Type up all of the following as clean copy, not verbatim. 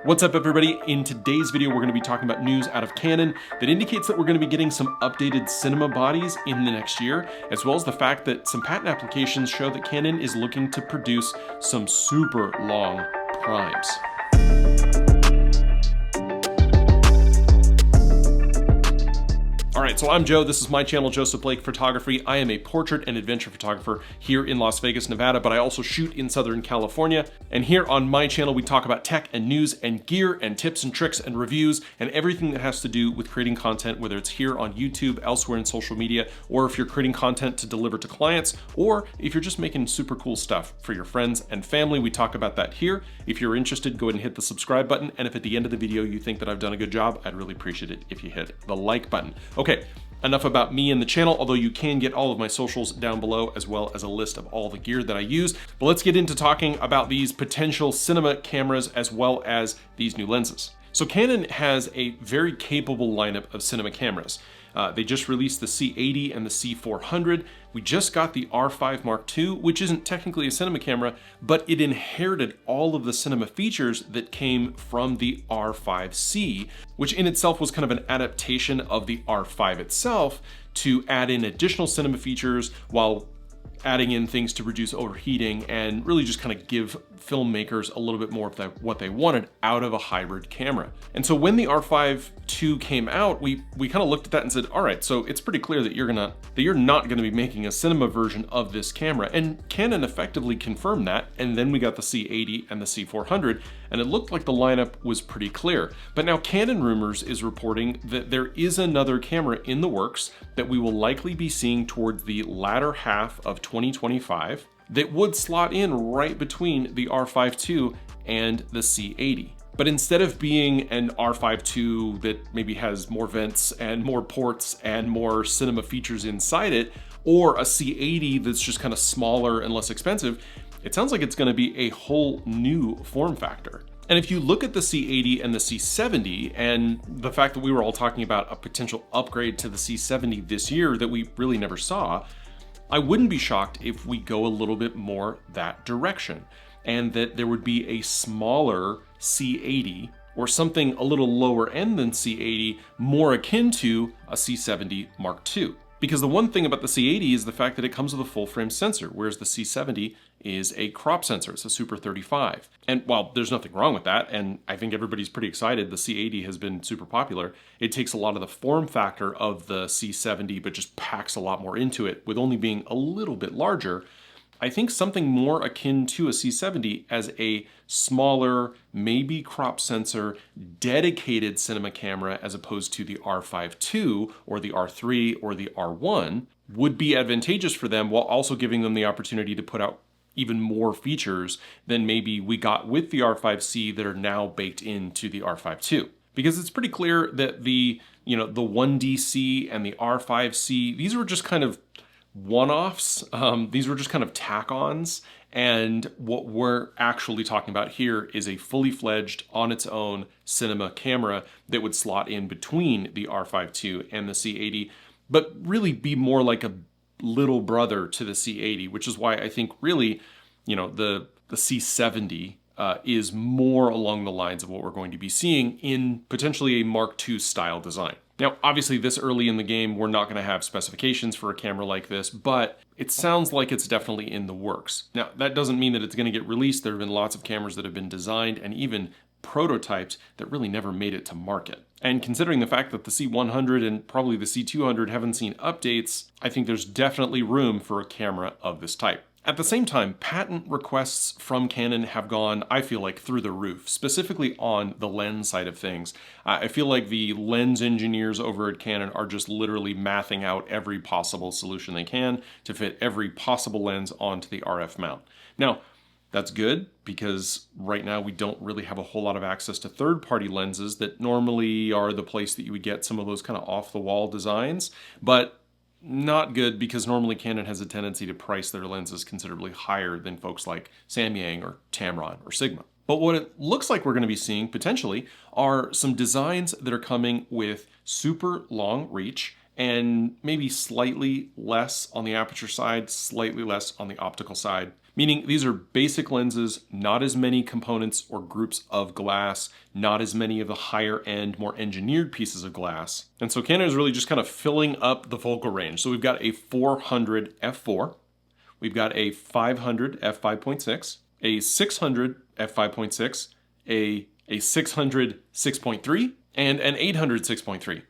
What's up, everybody? In today's video, we're going to be talking about news out of Canon that indicates that we're going to be getting some updated cinema bodies in the next year, as well as the fact that some patent applications show that Canon is looking to produce some super long primes. All right, so I'm Joe. This is my channel, Joseph Blake Photography. I am a portrait and adventure photographer here in Las Vegas, Nevada, but I also shoot in Southern California. And here on my channel, we talk about tech and news and gear and tips and tricks and reviews and everything that has to do with creating content, whether it's here on YouTube, elsewhere in social media, or if you're creating content to deliver to clients, or if you're just making super cool stuff for your friends and family. We talk about that here. If you're interested, go ahead and hit the subscribe button. And if at the end of the video you think that I've done a good job, I'd really appreciate it if you hit the like button. Okay, enough about me and the channel, although you can get all of my socials down below as well as a list of all the gear that I use. But let's get into talking about these potential cinema cameras as well as these new lenses. So Canon has a very capable lineup of cinema cameras. They just released the C80 and the C400. We just got the R5 Mark II, which isn't technically a cinema camera, but it inherited all of the cinema features that came from the R5C, which in itself was kind of an adaptation of the R5 itself to add in additional cinema features while adding in things to reduce overheating and really just kind of give filmmakers a little bit more of what they wanted out of a hybrid camera. And so when the R5 II came out, we kind of looked at that and said, all right, so it's pretty clear that you're not gonna be making a cinema version of this camera. And Canon effectively confirmed that. And then we got the C80 and the C400, and it looked like the lineup was pretty clear. But now Canon Rumors is reporting that there is another camera in the works that we will likely be seeing towards the latter half of 2025 that would slot in right between the R5 II and the C80. But instead of being an R5 II that maybe has more vents and more ports and more cinema features inside it, or a C80 that's just kind of smaller and less expensive, it sounds like it's going to be a whole new form factor. And if you look at the C80 and the C70 and the fact that we were all talking about a potential upgrade to the C70 this year that we really never saw, I wouldn't be shocked if we go a little bit more that direction and that there would be a smaller C80 or something a little lower end than C80, more akin to a C70 Mark II. Because the one thing about the C80 is the fact that it comes with a full frame sensor, whereas the C70 is a crop sensor. It's a Super 35. And while there's nothing wrong with that, and I think everybody's pretty excited, the C80 has been super popular, it takes a lot of the form factor of the C70, but just packs a lot more into it with only being a little bit larger. I think something more akin to a C70 as a smaller, maybe crop sensor, dedicated cinema camera as opposed to the R5 II or the R3 or the R1 would be advantageous for them, while also giving them the opportunity to put out even more features than maybe we got with the R5C that are now baked into the R5 II. Because it's pretty clear that the 1DC and the R5C, these were just kind of one-offs. These were just kind of tack-ons, and what we're actually talking about here is a fully fledged, on its own cinema camera that would slot in between the R5 II and the C80, but really be more like a little brother to the C80, which is why I think really, the C70 is more along the lines of what we're going to be seeing in potentially a Mark II style design. Now, obviously this early in the game, we're not going to have specifications for a camera like this, but it sounds like it's definitely in the works. Now, that doesn't mean that it's going to get released. There have been lots of cameras that have been designed and even prototyped that really never made it to market. And considering the fact that the C100 and probably the C200 haven't seen updates, I think there's definitely room for a camera of this type. At the same time, patent requests from Canon have gone, I feel like, through the roof, specifically on the lens side of things. I feel like the lens engineers over at Canon are just literally mathing out every possible solution they can to fit every possible lens onto the RF mount. Now, that's good because right now we don't really have a whole lot of access to third-party lenses that normally are the place that you would get some of those kind of off-the-wall designs, but not good because normally Canon has a tendency to price their lenses considerably higher than folks like Samyang or Tamron or Sigma. But what it looks like we're going to be seeing potentially are some designs that are coming with super long reach and maybe slightly less on the aperture side, slightly less on the optical side. Meaning these are basic lenses, not as many components or groups of glass, not as many of the higher end, more engineered pieces of glass. And so Canon is really just kind of filling up the focal range. So we've got a 400 f4, we've got a 500 f5.6, a 600 f5.6, a 600 6.3, and an 800 6.3.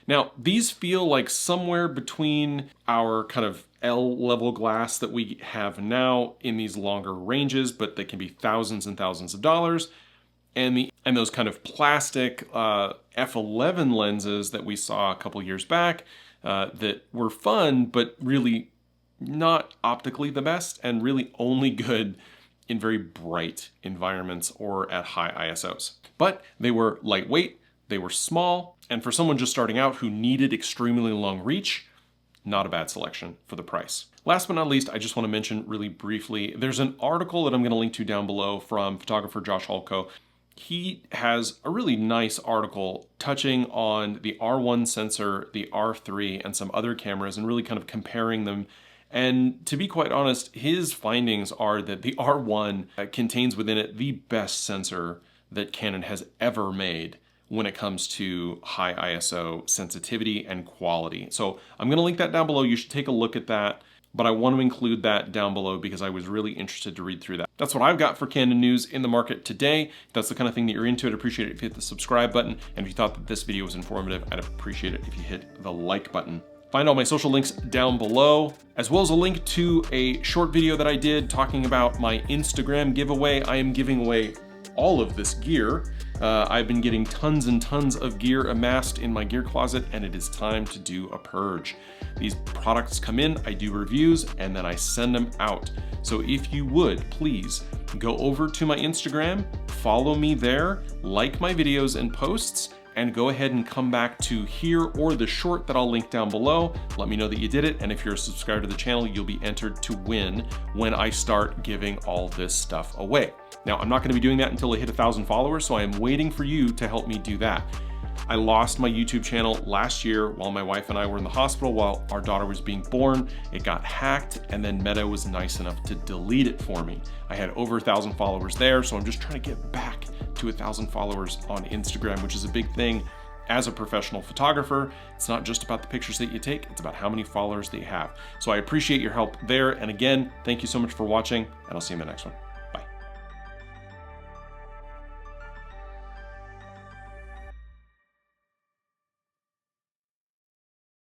Now, these feel like somewhere between our kind of L-level glass that we have now in these longer ranges, but they can be thousands and thousands of dollars, and those kind of plastic f11 lenses that we saw a couple years back that were fun, but really not optically the best, and really only good in very bright environments or at high ISOs. But they were lightweight, they were small, and for someone just starting out who needed extremely long reach, not a bad selection for the price. Last but not least, I just want to mention really briefly, there's an article that I'm going to link to down below from photographer Josh Holko. He has a really nice article touching on the R1 sensor, the R3, and some other cameras, and really kind of comparing them. And to be quite honest, his findings are that the R1 contains within it the best sensor that Canon has ever made when it comes to high ISO sensitivity and quality. So I'm going to link that down below. You should take a look at that, but I want to include that down below because I was really interested to read through that. That's what I've got for Canon news in the market today. If that's the kind of thing that you're into, I'd appreciate it if you hit the subscribe button. And if you thought that this video was informative, I'd appreciate it if you hit the like button. Find all my social links down below, as well as a link to a short video that I did talking about my Instagram giveaway. I am giving away all of this gear. I've been getting tons and tons of gear amassed in my gear closet, and it is time to do a purge. These products come in, I do reviews, and then I send them out. So if you would, please go over to my Instagram, follow me there, like my videos and posts, and go ahead and come back to here or the short that I'll link down below. Let me know that you did it, and if you're a subscriber to the channel, you'll be entered to win when I start giving all this stuff away. Now, I'm not gonna be doing that until I hit 1,000 followers, so I am waiting for you to help me do that. I lost my YouTube channel last year while my wife and I were in the hospital while our daughter was being born. It got hacked, and then Meta was nice enough to delete it for me. I had over 1,000 followers there, so I'm just trying to get back to 1,000 followers on Instagram, which is a big thing. As a professional photographer, it's not just about the pictures that you take, it's about how many followers that you have. So I appreciate your help there, and again, thank you so much for watching, and I'll see you in the next one.